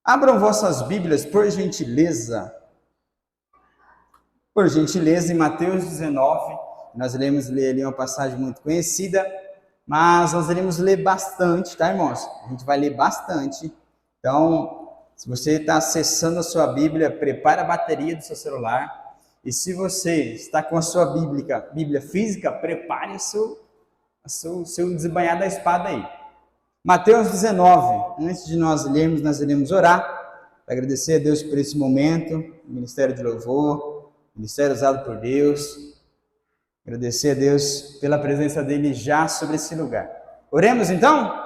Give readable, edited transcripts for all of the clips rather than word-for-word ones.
Abram vossas Bíblias, por gentileza. Por gentileza, em Mateus 19, nós iremos ler ali uma passagem muito conhecida, mas nós iremos ler bastante, tá, irmãos? A gente vai ler bastante. Então, se você está acessando a sua Bíblia, prepare a bateria do seu celular. E se você está com a sua Bíblia física, prepare o seu desembanhar da espada aí. Mateus 19, antes de nós lermos, nós iremos orar, para agradecer a Deus por esse momento, ministério de louvor, ministério usado por Deus, agradecer a Deus pela presença dele já sobre esse lugar. Oremos então?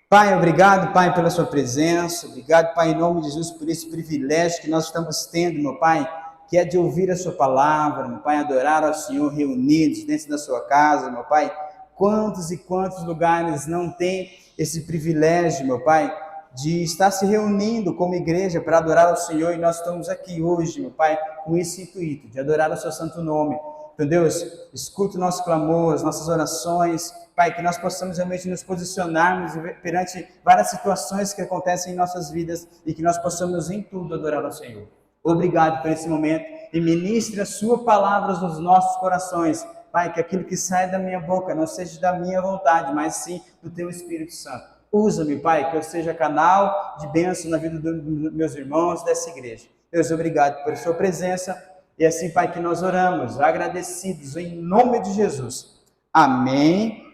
Pai, obrigado, Pai, pela sua presença, obrigado, Pai, em nome de Jesus, por esse privilégio que nós estamos tendo, meu Pai, que é de ouvir a sua palavra, meu Pai, adorar ao Senhor reunidos dentro da sua casa, meu Pai. Quantos e quantos lugares não tem esse privilégio, meu Pai, de estar se reunindo como igreja para adorar ao Senhor, e nós estamos aqui hoje, meu Pai, com esse intuito de adorar o seu santo nome. Então, Deus, escuta o nosso clamor, as nossas orações, Pai, que nós possamos realmente nos posicionarmos perante várias situações que acontecem em nossas vidas e que nós possamos em tudo adorar ao Senhor. Obrigado por esse momento e ministre a sua palavra nos nossos corações. Pai, que aquilo que sai da minha boca não seja da minha vontade, mas sim do teu Espírito Santo. Usa-me, Pai, que eu seja canal de bênção na vida dos meus irmãos dessa igreja. Deus, obrigado por sua presença. E assim, Pai, que nós oramos, agradecidos em nome de Jesus. Amém,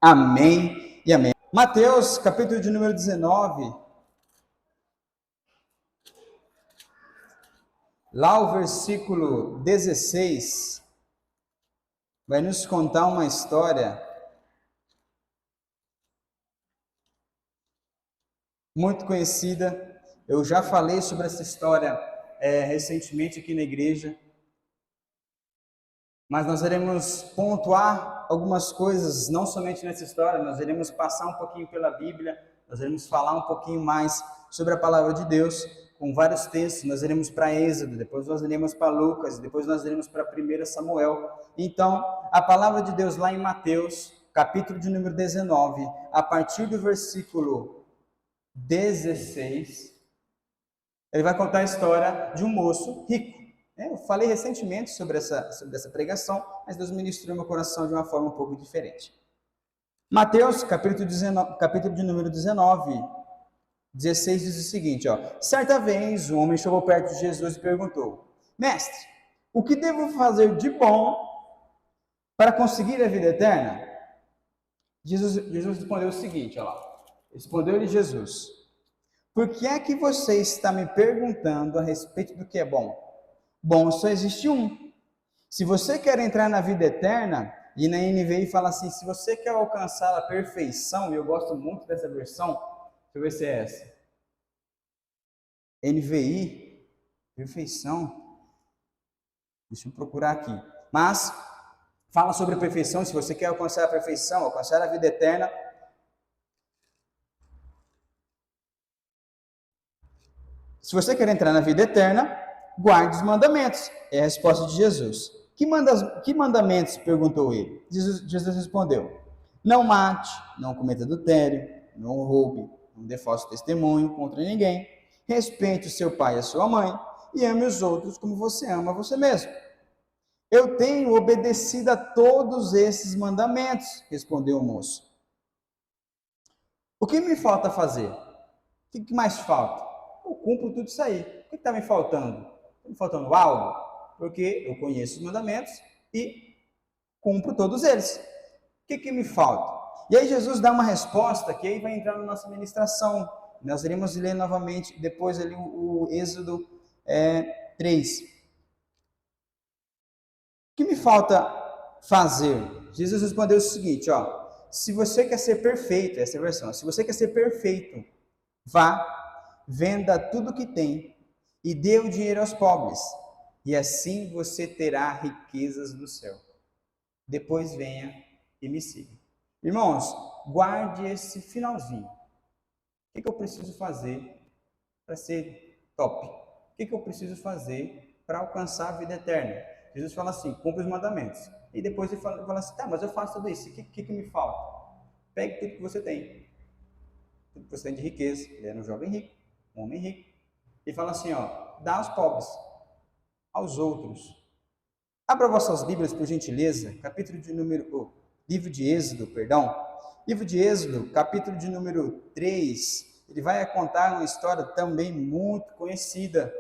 amém e amém. Mateus, capítulo de número 19. Lá o versículo 16 vai nos contar uma história muito conhecida. Eu já falei sobre essa história recentemente aqui na igreja, mas nós iremos pontuar algumas coisas, não somente nessa história, nós iremos passar um pouquinho pela Bíblia, nós iremos falar um pouquinho mais sobre a palavra de Deus, com vários textos. Nós iremos para Êxodo, depois nós iremos para Lucas, depois nós iremos para 1 Samuel. Então, a palavra de Deus lá em Mateus, capítulo de número 19, a partir do versículo 16, ele vai contar a história de um moço rico. Eu falei recentemente sobre essa pregação, mas Deus ministrou meu coração de uma forma um pouco diferente. Mateus, capítulo de número 19, 16 diz o seguinte, certa vez um homem chegou perto de Jesus e perguntou, mestre, o que devo fazer de bom para conseguir a vida eterna? Jesus respondeu o seguinte, respondeu-lhe Jesus, por que é que você está me perguntando a respeito do que é bom? Bom só existe um. Se você quer entrar na vida eterna, e na NVI fala assim, se você quer alcançar a perfeição, e eu gosto muito dessa versão, deixa eu ver se é essa. NVI, perfeição. Deixa eu procurar aqui. Mas, fala sobre a perfeição, se você quer alcançar a perfeição, alcançar a vida eterna. Se você quer entrar na vida eterna, guarde os mandamentos. É a resposta de Jesus. Que mandamentos? Perguntou ele. Jesus respondeu, não mate, não cometa adultério, não roube, não dê falso testemunho contra ninguém, respeite o seu pai e a sua mãe, e ame os outros como você ama você mesmo. Eu tenho obedecido a todos esses mandamentos, respondeu o moço. O que me falta fazer? O que mais falta? Eu cumpro tudo isso aí. O que está me faltando? Está me faltando algo? Porque eu conheço os mandamentos e cumpro todos eles. O que me falta? E aí Jesus dá uma resposta que aí vai entrar na nossa ministração. Nós iremos ler novamente depois ali o Êxodo 3. O que me falta fazer? Jesus respondeu o seguinte, se você quer ser perfeito, essa é a versão, se você quer ser perfeito, vá, venda tudo que tem e dê o dinheiro aos pobres, e assim você terá riquezas do céu. Depois venha e me siga. Irmãos, guarde esse finalzinho. O que eu preciso fazer para ser top? O que eu preciso fazer para alcançar a vida eterna? Jesus fala assim, cumpre os mandamentos. E depois ele fala assim, tá, mas eu faço tudo isso, o que me falta? Pegue tudo que você tem. tudo que você tem de riqueza. Ele era um jovem rico, um homem rico. Ele fala assim, ó, dá aos pobres, aos outros. Abra vossas Bíblias, por gentileza, livro de Êxodo, livro de Êxodo, capítulo de número 3, ele vai contar uma história também muito conhecida,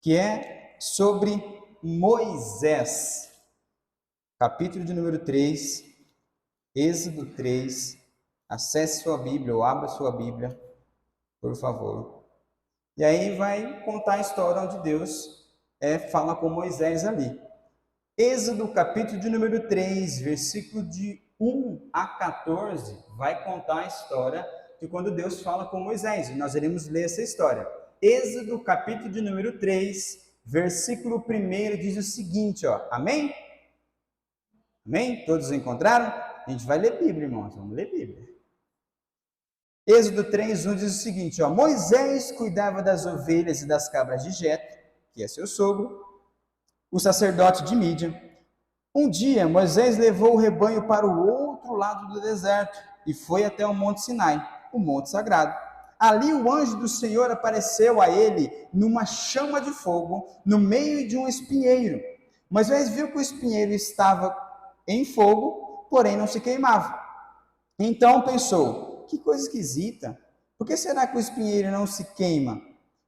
que é sobre Moisés. Capítulo de número 3, Êxodo 3, acesse sua Bíblia ou abra sua Bíblia, por favor. E aí vai contar a história onde Deus fala com Moisés ali. Êxodo, capítulo de número 3, versículo de 1 a 14, vai contar a história de quando Deus fala com Moisés. E nós iremos ler essa história. Êxodo, capítulo de número 3, versículo 1, diz o seguinte, ó. Amém? Amém? Todos encontraram? A gente vai ler Bíblia, irmãos. Vamos ler Bíblia. Êxodo 3:1 diz o seguinte, ó. Moisés cuidava das ovelhas e das cabras de Jetro, que é seu sogro, o sacerdote de Mídian. Um dia, Moisés levou o rebanho para o outro lado do deserto e foi até o Monte Sinai, o Monte Sagrado. Ali o anjo do Senhor apareceu a ele numa chama de fogo, no meio de um espinheiro. Moisés viu que o espinheiro estava em fogo, porém não se queimava. Então pensou, que coisa esquisita, por que será que o espinheiro não se queima?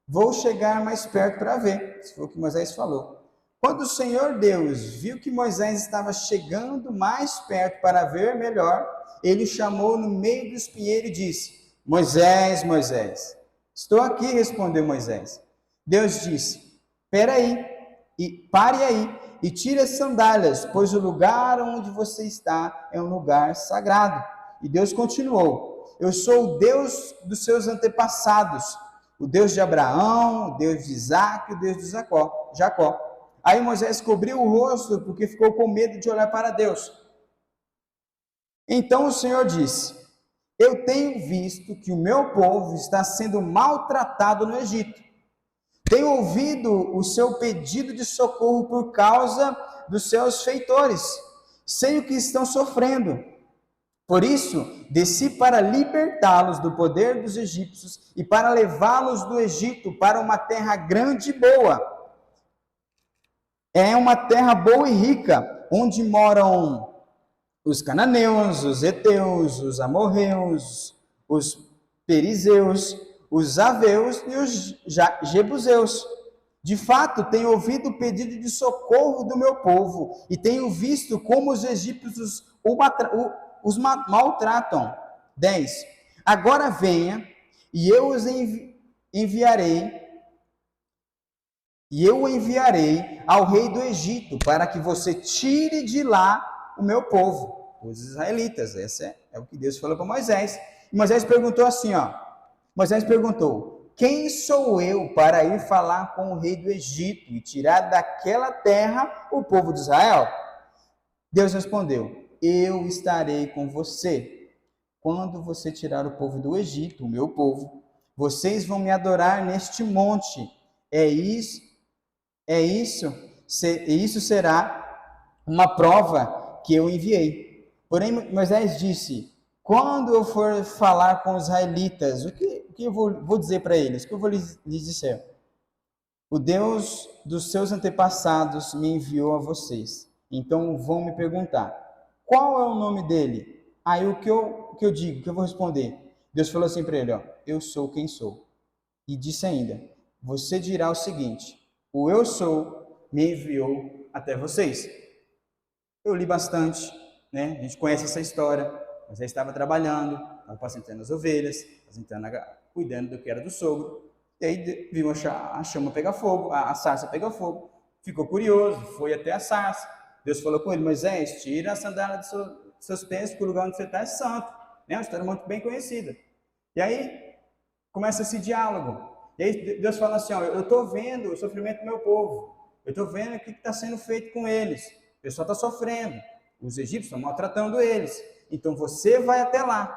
Vou chegar mais perto para ver. Isso foi o que Moisés falou. Quando o Senhor Deus viu que Moisés estava chegando mais perto para ver melhor, ele o chamou no meio do espinheiro e disse, Moisés, Moisés. Estou aqui, respondeu Moisés. Deus disse, pare aí e tire as sandálias, pois o lugar onde você está é um lugar sagrado. E Deus continuou, eu sou o Deus dos seus antepassados, o Deus de Abraão, o Deus de Isaac, o Deus de Jacó. Aí Moisés cobriu o rosto porque ficou com medo de olhar para Deus. Então o Senhor disse, eu tenho visto que o meu povo está sendo maltratado no Egito. Tenho ouvido o seu pedido de socorro por causa dos seus feitores. Sei o que estão sofrendo. Por isso, desci para libertá-los do poder dos egípcios e para levá-los do Egito para uma terra grande e boa. É uma terra boa e rica, onde moram os cananeus, os heteus, os amorreus, os perizeus, os aveus e os jebuseus. De fato, tenho ouvido o pedido de socorro do meu povo e tenho visto como os egípcios os maltratam. 10. Agora venha e eu os enviarei ao rei do Egito, para que você tire de lá o meu povo, os israelitas. Esse é o que Deus falou para Moisés. E Moisés perguntou assim, ó. Moisés perguntou, quem sou eu para ir falar com o rei do Egito e tirar daquela terra o povo de Israel? Deus respondeu, eu estarei com você. Quando você tirar o povo do Egito, o meu povo, vocês vão me adorar neste monte. Isso será uma prova que eu enviei. Porém, Moisés disse, quando eu for falar com os israelitas, o que eu vou dizer para eles? O que eu vou lhes dizer? O Deus dos seus antepassados me enviou a vocês. Então vão me perguntar, qual é o nome dele? Aí o que eu digo, o que eu vou responder? Deus falou assim para ele, ó, eu sou quem sou. E disse ainda, você dirá o seguinte, o eu sou me enviou até vocês. Eu li bastante, né? A gente conhece essa história. Você estava trabalhando, estava apacentando as ovelhas, cuidando do que era do sogro. E aí viu a chama pegar fogo, a sarça pegar fogo. Ficou curioso, foi até a sarça. Deus falou com ele, Moisés, tira a sandália dos seus pés, porque o lugar onde você está é santo. Né? Uma história muito bem conhecida. E aí começa esse diálogo. E aí Deus fala assim, ó, eu estou vendo o sofrimento do meu povo. Eu estou vendo o que está sendo feito com eles. O pessoal está sofrendo. Os egípcios estão maltratando eles. Então você vai até lá.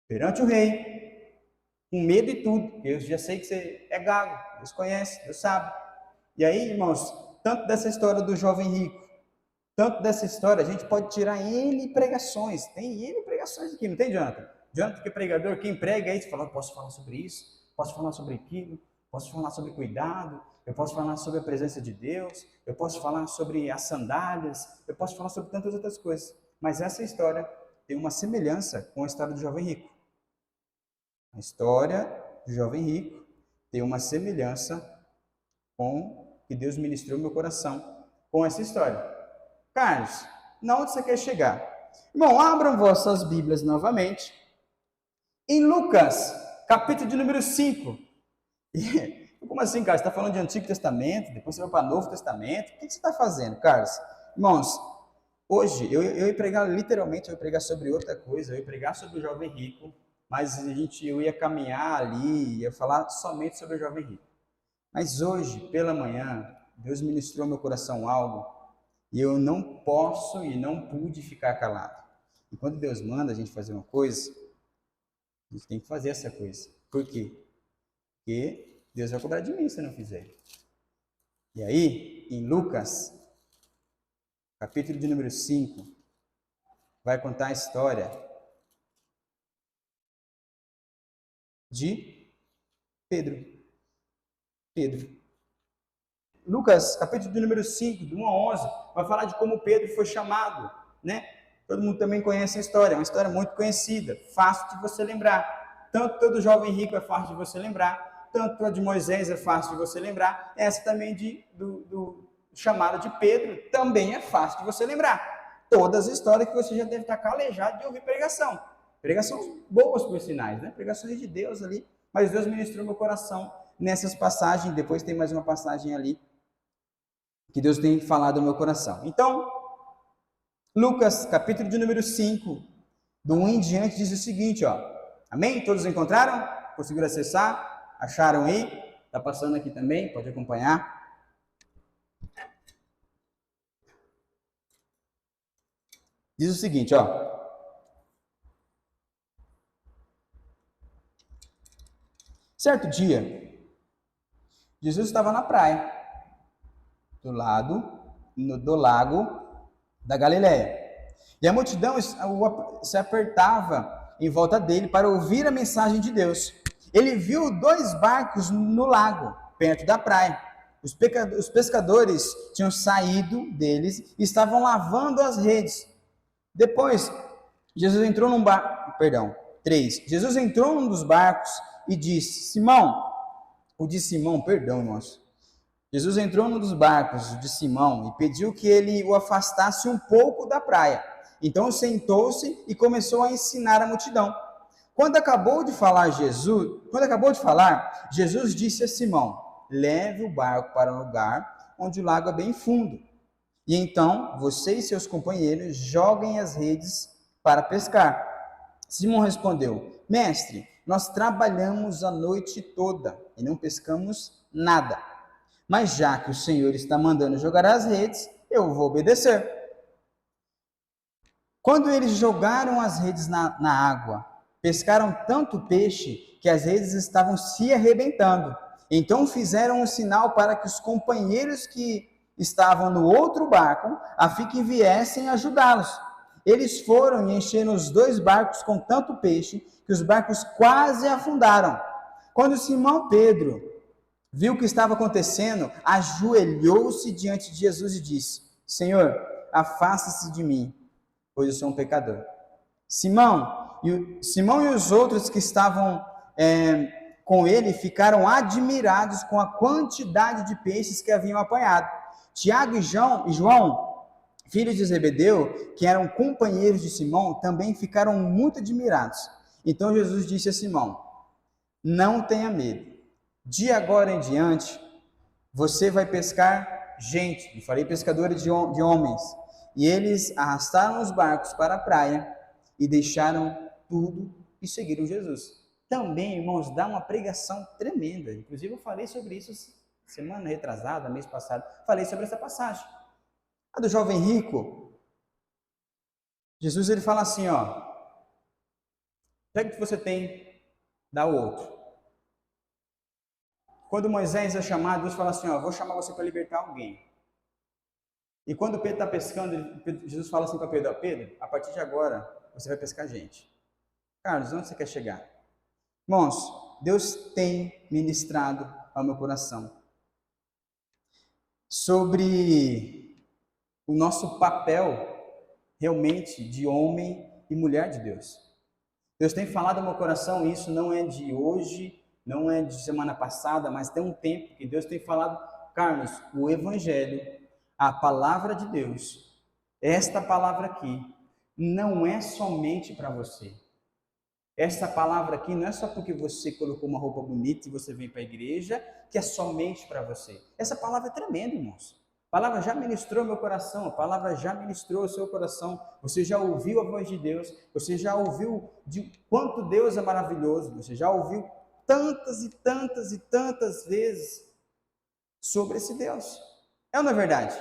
Perante o rei. Com medo e tudo. Eu já sei que você é gago. Deus conhece, Deus sabe. E aí, irmãos, tanto dessa história do jovem rico, Tanto dessa história, a gente pode tirar N pregações. Tem N pregações aqui, não tem, Jonathan? Jonathan, que é pregador, quem prega aí, você fala, posso falar sobre isso, posso falar sobre aquilo, posso falar sobre cuidado, eu posso falar sobre a presença de Deus, eu posso falar sobre as sandálias, eu posso falar sobre tantas outras coisas. Mas essa história tem uma semelhança com a história do jovem rico. A história do jovem rico tem uma semelhança com que Deus ministrou no meu coração com essa história. Carlos, na onde você quer chegar? Irmão, abram vossas Bíblias novamente em Lucas, capítulo de número 5. Como assim, Carlos? Você está falando de Antigo Testamento, depois você vai para Novo Testamento. O que você está fazendo, Carlos? Irmãos, hoje eu ia pregar, literalmente, eu ia pregar sobre outra coisa, eu ia pregar sobre o jovem rico, mas eu ia caminhar ali, ia falar somente sobre o jovem rico. Mas hoje, pela manhã, Deus ministrou ao meu coração algo e eu não posso e não pude ficar calado. E quando Deus manda a gente fazer uma coisa, a gente tem que fazer essa coisa. Por quê? Porque Deus vai cobrar de mim se eu não fizer. E aí, em Lucas, capítulo de número 5, vai contar a história de Pedro. Lucas, capítulo de número 5, do 1 a 11, vai falar de como Pedro foi chamado, né? Todo mundo também conhece a história, é uma história muito conhecida, fácil de você lembrar. Tanto todo jovem rico é fácil de você lembrar, tanto a de Moisés é fácil de você lembrar, essa também do chamado de Pedro também é fácil de você lembrar. Todas as histórias que você já deve estar calejado de ouvir pregação. Pregações boas, por sinais, né? Pregações de Deus ali, mas Deus ministrou meu coração nessas passagens, depois tem mais uma passagem ali que Deus tem falado ao meu coração. Então, Lucas, capítulo de número 5, do 1 em diante, diz o seguinte, ó. Amém? Todos encontraram? Conseguiram acessar? Acharam aí? Está passando aqui também, pode acompanhar. Diz o seguinte, ó. Certo dia, Jesus estava na praia, do lago da Galileia. E a multidão se apertava em volta dele para ouvir a mensagem de Deus. Ele viu 2 barcos no lago, perto da praia. Os pescadores tinham saído deles e estavam lavando as redes. Depois, Jesus entrou num barco, 3. Jesus entrou num dos barcos e disse, Jesus entrou num dos barcos de Simão e pediu que ele o afastasse um pouco da praia. Então sentou-se e começou a ensinar a multidão. Quando acabou de falar, Jesus disse a Simão, leve o barco para um lugar onde o lago é bem fundo. E então você e seus companheiros joguem as redes para pescar. Simão respondeu, mestre, nós trabalhamos a noite toda e não pescamos nada. Mas já que o Senhor está mandando jogar as redes, eu vou obedecer. Quando eles jogaram as redes na água, pescaram tanto peixe que as redes estavam se arrebentando. Então fizeram um sinal para que os companheiros que estavam no outro barco, a fim que viessem ajudá-los. Eles foram e encheram os 2 barcos com tanto peixe que os barcos quase afundaram. Quando Simão Pedro viu o que estava acontecendo, ajoelhou-se diante de Jesus e disse, Senhor, afasta-se de mim, pois eu sou um pecador. Simão e os outros que estavam com ele ficaram admirados com a quantidade de peixes que haviam apanhado. Tiago e João, filhos de Zebedeu, que eram companheiros de Simão, também ficaram muito admirados. Então Jesus disse a Simão, não tenha medo. De agora em diante, você vai pescar gente. Eu falei pescadores de homens. E eles arrastaram os barcos para a praia e deixaram tudo e seguiram Jesus. Também, irmãos, dá uma pregação tremenda. Inclusive, eu falei sobre isso semana retrasada, mês passado. Falei sobre essa passagem. A do jovem rico. Jesus, ele fala assim, ó. Pega o que você tem, dá o outro. Quando Moisés é chamado, Deus fala assim, ó, vou chamar você para libertar alguém. E quando Pedro está pescando, Jesus fala assim para Pedro: Pedro, a partir de agora você vai pescar gente. Carlos, onde você quer chegar? Irmãos, Deus tem ministrado ao meu coração sobre o nosso papel realmente de homem e mulher de Deus. Deus tem falado ao meu coração, e isso não é de hoje, não é de semana passada, mas tem um tempo que Deus tem falado: Carlos, o Evangelho, a palavra de Deus, esta palavra aqui, não é somente para você. Essa palavra aqui não é só porque você colocou uma roupa bonita e você vem para a igreja, que é somente para você. Essa palavra é tremenda, irmãos. A palavra já ministrou meu coração, a palavra já ministrou o seu coração. Você já ouviu a voz de Deus, você já ouviu de quanto Deus é maravilhoso, você já ouviu tantas e tantas e tantas vezes sobre esse Deus. É ou não é verdade?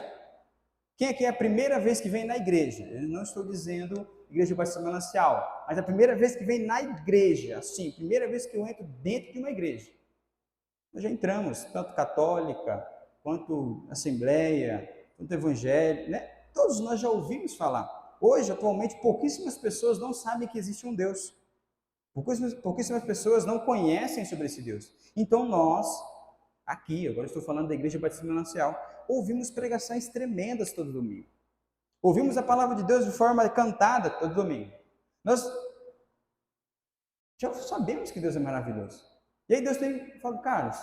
Quem aqui é a primeira vez que vem na igreja? Eu não estou dizendo Igreja Batista Manancial, mas a primeira vez que vem na igreja, assim, primeira vez que eu entro dentro de uma igreja. Nós já entramos, tanto católica, quanto assembleia, quanto evangelho, né? Todos nós já ouvimos falar. Hoje, atualmente, pouquíssimas pessoas não sabem que existe um Deus. Pouquíssimas pessoas não conhecem sobre esse Deus. Então nós, aqui, agora estou falando da Igreja Batista Manancial, ouvimos pregações tremendas todo domingo. Ouvimos a palavra de Deus de forma cantada todo domingo. Nós já sabemos que Deus é maravilhoso. E aí Deus tem falado: Carlos,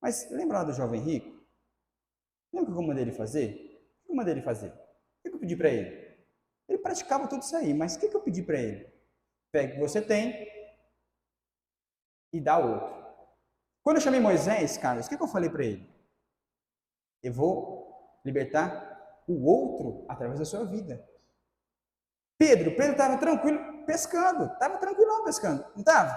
mas lembra lá do jovem rico? Lembra o que eu mandei ele fazer? O que eu mandei ele fazer? O que eu pedi para ele? Ele praticava tudo isso aí, mas o que eu pedi para ele? Pega o que você tem e dá outro. Quando eu chamei Moisés, Carlos, o que eu falei para ele? Eu vou libertar o outro através da sua vida. Pedro estava tranquilo pescando, estava tranquilão pescando, não estava?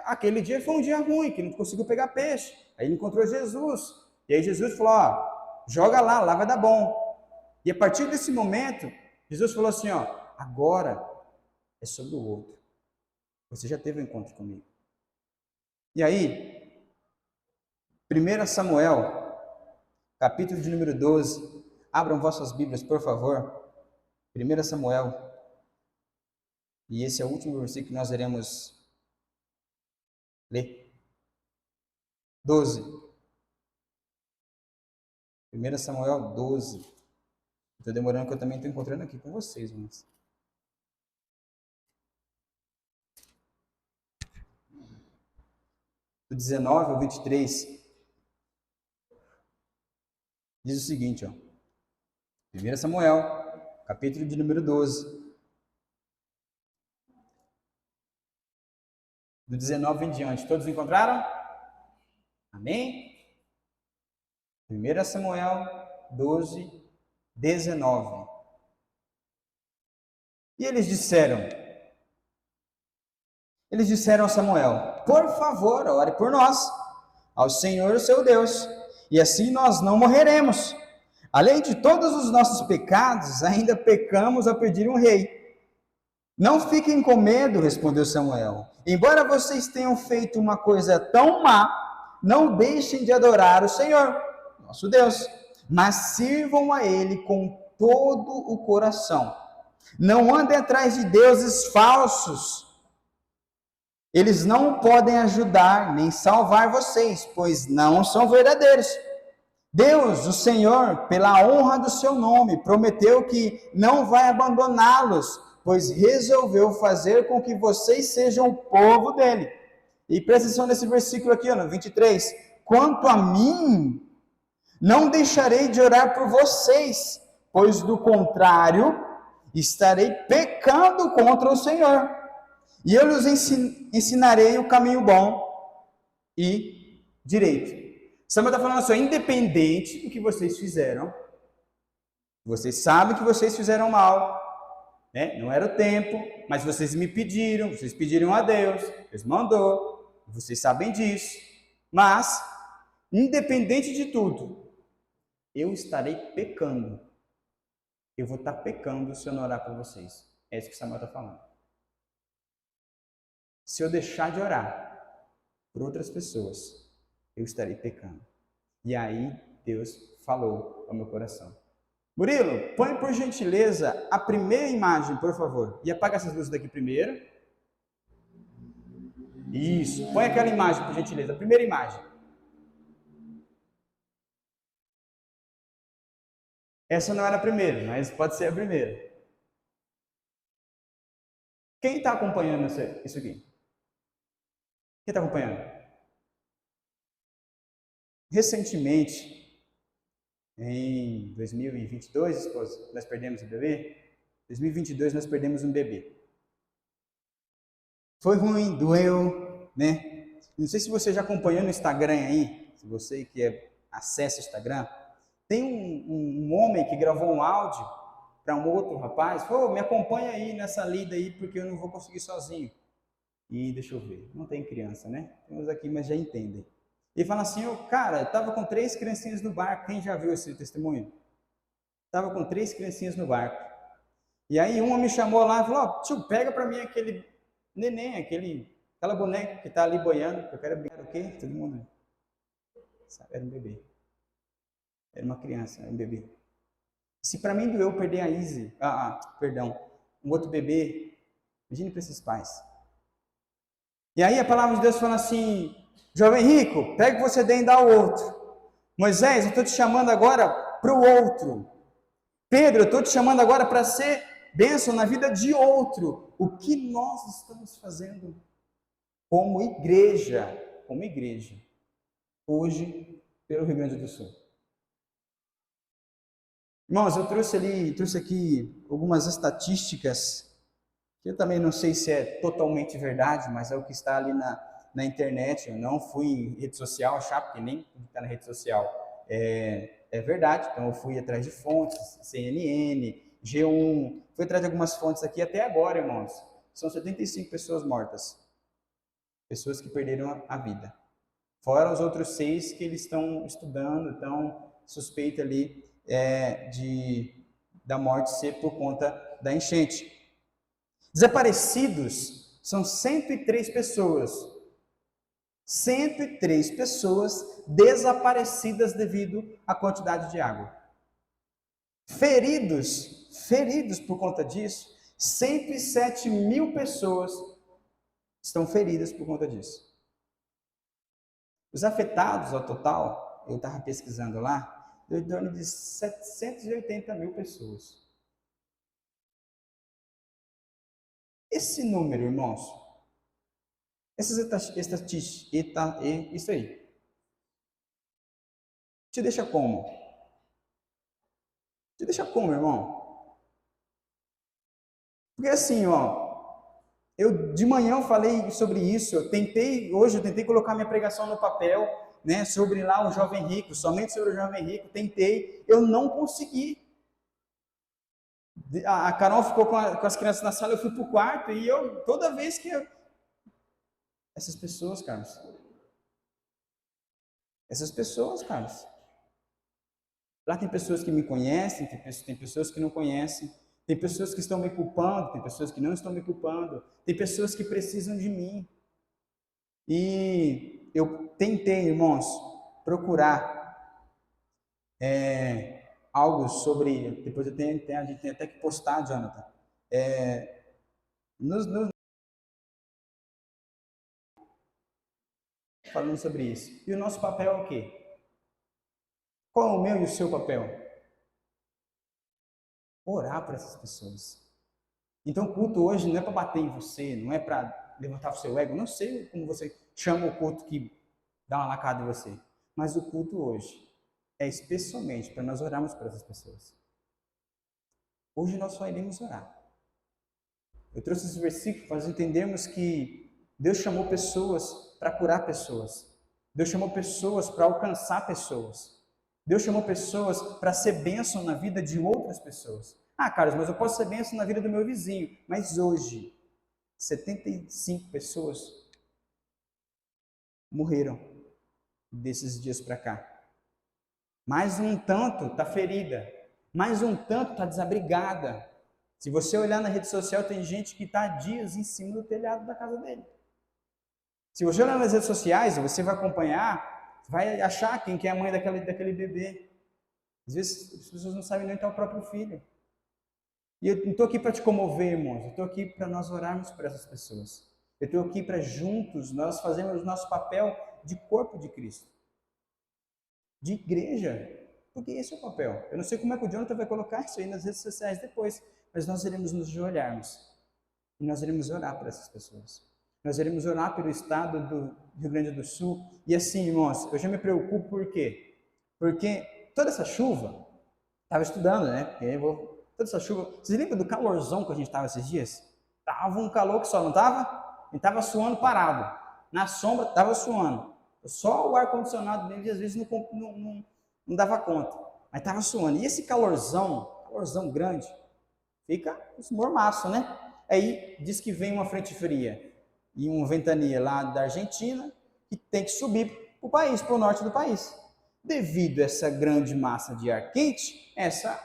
Aquele dia foi um dia ruim, que não conseguiu pegar peixe. Aí ele encontrou Jesus, e aí Jesus falou: ó, joga lá vai dar bom. E a partir desse momento, Jesus falou assim: ó, agora é sobre o outro. Você já teve um encontro comigo. E aí, 1 Samuel, capítulo de número 12, abram vossas Bíblias, por favor. 1 Samuel. E esse é o último versículo que nós iremos ler. 12. 1 Samuel 12. Estou demorando, que eu também estou encontrando aqui com vocês, mas... Do 19 ao 23. Diz o seguinte, ó. 1 Samuel, capítulo de número 12. Do 19 em diante. Todos encontraram? Amém? 1 Samuel 12, 19. E eles disseram a Samuel: por favor, ore por nós, ao Senhor, o seu Deus, e assim nós não morreremos. Além de todos os nossos pecados, ainda pecamos ao pedir um rei. Não fiquem com medo, respondeu Samuel. Embora vocês tenham feito uma coisa tão má, não deixem de adorar o Senhor, nosso Deus, mas sirvam a Ele com todo o coração. Não andem atrás de deuses falsos. Eles não podem ajudar nem salvar vocês, pois não são verdadeiros. Deus, o Senhor, pela honra do seu nome, prometeu que não vai abandoná-los, pois resolveu fazer com que vocês sejam o povo dele. E presta atenção nesse versículo aqui, no 23. Quanto a mim, não deixarei de orar por vocês, pois do contrário, estarei pecando contra o Senhor. E eu lhes ensinarei o caminho bom e direito. Samuel está falando assim: independente do que vocês fizeram, vocês sabem que vocês fizeram mal, né? Não era o tempo, mas vocês me pediram, vocês pediram a Deus, Deus mandou, vocês sabem disso. Mas, independente de tudo, eu estarei pecando. Eu vou estar pecando se eu não orar por vocês. É isso que Samuel está falando. Se eu deixar de orar por outras pessoas, eu estarei pecando. E aí Deus falou ao meu coração: Murilo, põe por gentileza a primeira imagem, por favor. E apaga essas luzes daqui primeiro. Isso, põe aquela imagem, por gentileza, a primeira imagem. Essa não era a primeira, mas pode ser a primeira. Quem está acompanhando isso aqui? Quem está acompanhando? Recentemente, em 2022, esposa, nós perdemos um bebê. 2022 nós perdemos um bebê. Foi ruim, doeu, né? Não sei se você já acompanhou no Instagram aí, se você que acessa o Instagram, tem um homem que gravou um áudio para um outro rapaz, falou, me acompanha aí nessa lida aí, porque eu não vou conseguir sozinho. E deixa eu ver, não tem criança, né? Temos aqui, mas já entendem. E fala assim, cara, eu tava com 3 criancinhas no barco, quem já viu esse testemunho? Tava com 3 criancinhas no barco. E aí uma me chamou lá e falou, tio, pega para mim aquele neném, aquela boneca que tá ali boiando, que eu quero brincar o quê? Todo mundo. Era um bebê. Era uma criança, era um bebê. Se para mim doeu perder a Izzy, um outro bebê, imagine para esses pais. E aí a palavra de Deus fala assim, jovem rico, pega o que você tem e dá ao outro. Moisés, eu estou te chamando agora para o outro. Pedro, eu estou te chamando agora para ser bênção na vida de outro. O que nós estamos fazendo como igreja, hoje, pelo Rio Grande do Sul? Irmãos, eu trouxe aqui algumas estatísticas, que eu também não sei se é totalmente verdade, mas é o que está ali na internet. Eu não fui em rede social achar, porque nem está na rede social é verdade. Então eu fui atrás de fontes, CNN, G1, fui atrás de algumas fontes aqui até agora, irmãos. São 75 pessoas mortas, pessoas que perderam a vida. Fora os outros 6 que eles estão estudando, estão suspeita ali da morte ser por conta da enchente. Desaparecidos são 103 pessoas. 103 pessoas desaparecidas devido à quantidade de água. Feridos por conta disso, 107 mil pessoas estão feridas por conta disso. Os afetados ao total, eu estava pesquisando lá, deu em torno de 780 mil pessoas. Esse número, irmãos, essas estatísticas, isso aí, te deixa como? Te deixa como, irmão? Porque assim, eu de manhã eu falei sobre isso, hoje eu tentei colocar minha pregação no papel, né, sobre lá o jovem rico, somente sobre o jovem rico, eu não consegui. A Carol ficou com as crianças na sala, eu fui para o quarto e toda vez que essas pessoas, Carlos, lá tem pessoas que me conhecem, tem pessoas que não conhecem, tem pessoas que estão me culpando, tem pessoas que não estão me culpando, tem pessoas que precisam de mim. E eu tentei, irmãos, procurar algo sobre, depois a gente tem até que postar, Jonathan, falando sobre isso. E o nosso papel é o quê? Qual é o meu e o seu papel? Orar por essas pessoas. Então o culto hoje não é para bater em você, não é para levantar o seu ego, não sei como você chama o culto que dá uma lacada em você, mas o culto hoje é especialmente para nós orarmos por essas pessoas. Hoje nós só iremos orar. Eu trouxe esse versículo para nós entendermos que Deus chamou pessoas para curar pessoas. Deus chamou pessoas para alcançar pessoas. Deus chamou pessoas para ser bênção na vida de outras pessoas. Ah, Carlos, mas eu posso ser bênção na vida do meu vizinho. Mas hoje, 75 pessoas morreram desses dias para cá. Mais um tanto está ferida. Mais um tanto está desabrigada. Se você olhar na rede social, tem gente que está há dias em cima do telhado da casa dele. Se você olhar nas redes sociais, você vai acompanhar, vai achar quem que é a mãe daquele bebê. Às vezes as pessoas não sabem nem onde está o próprio filho. E eu não estou aqui para te comover, irmãos. Eu estou aqui para nós orarmos por essas pessoas. Eu estou aqui para juntos nós fazermos o nosso papel de corpo de Cristo. De igreja. Porque esse é o papel. Eu não sei como é que o Jonathan vai colocar isso aí nas redes sociais depois. Mas nós iremos nos ajoelharmos. E nós iremos orar por essas pessoas. Nós iremos orar pelo estado do Rio Grande do Sul. E assim, irmãos, eu já me preocupo por quê? Porque toda essa chuva, estava estudando, né? Toda essa chuva. Vocês lembram do calorzão que a gente estava esses dias? Tava um calor que só não estava? A gente estava suando parado. Na sombra estava suando. Só o ar-condicionado dele às vezes não dava conta. Mas estava suando. E esse calorzão grande, fica mormaço, né? Aí diz que vem uma frente fria e uma ventania lá da Argentina que tem que subir para o país, para o norte do país. Devido a essa grande massa de ar quente, essa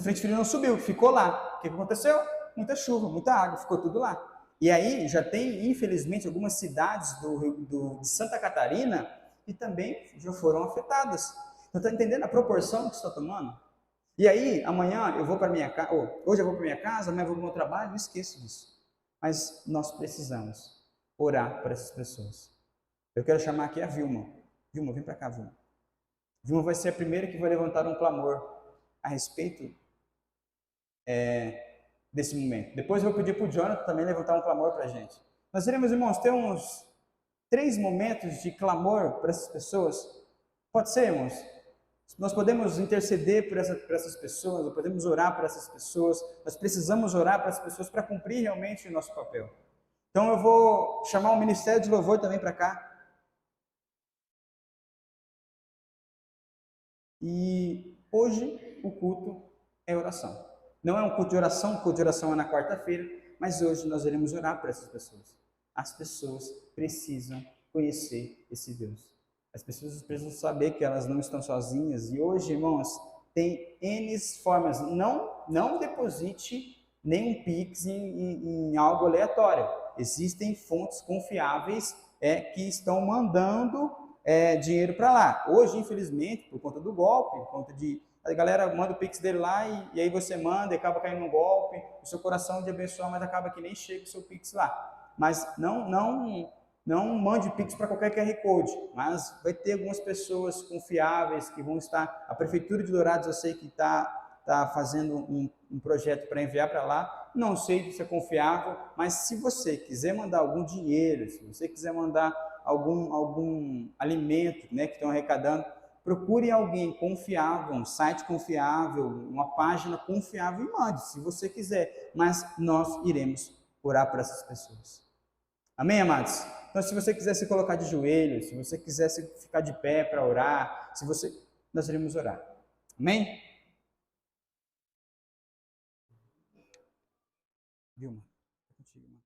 frente fria não subiu, ficou lá. O que aconteceu? Muita chuva, muita água, ficou tudo lá. E aí já tem, infelizmente, algumas cidades de Santa Catarina que também já foram afetadas. Então, está entendendo a proporção que está tomando? E aí, amanhã eu vou para minha casa, hoje eu vou para minha casa, amanhã eu vou para o meu trabalho, não esqueço disso. Mas nós precisamos orar por essas pessoas. Eu quero chamar aqui a Vilma. Vilma, vem para cá, Vilma. Vilma vai ser a primeira que vai levantar um clamor a respeito desse momento. Depois eu vou pedir para o Jonathan também levantar um clamor para a gente. Nós iremos, irmãos, ter uns 3 momentos de clamor para essas pessoas. Pode ser, irmãos? Nós podemos interceder por essas pessoas, nós podemos orar por essas pessoas, nós precisamos orar para essas pessoas para cumprir realmente o nosso papel. Então eu vou chamar o Ministério de Louvor também para cá. E hoje o culto é oração. Não é um culto de oração, o culto de oração é na quarta-feira, mas hoje nós iremos orar por essas pessoas. As pessoas precisam conhecer esse Deus. As pessoas precisam saber que elas não estão sozinhas. E hoje, irmãos, tem N formas. Não deposite nenhum Pix em algo aleatório. Existem fontes confiáveis que estão mandando dinheiro para lá. Hoje, infelizmente, por conta do golpe, por conta de... A galera manda o Pix dele lá e aí você manda e acaba caindo no golpe. O seu coração de abençoar, mas acaba que nem chega o seu Pix lá. Mas não mande Pix para qualquer QR Code, mas vai ter algumas pessoas confiáveis que vão estar... A Prefeitura de Dourados, eu sei que está fazendo um projeto para enviar para lá. Não sei se é confiável, mas se você quiser mandar algum dinheiro, se você quiser mandar algum alimento, né, que estão arrecadando, procure alguém confiável, um site confiável, uma página confiável e mande, se você quiser. Mas nós iremos orar por essas pessoas. Amém, amados? Então, se você quiser se colocar de joelhos, se você quiser ficar de pé para orar, nós iremos orar. Amém? Vilma, contigo, irmão.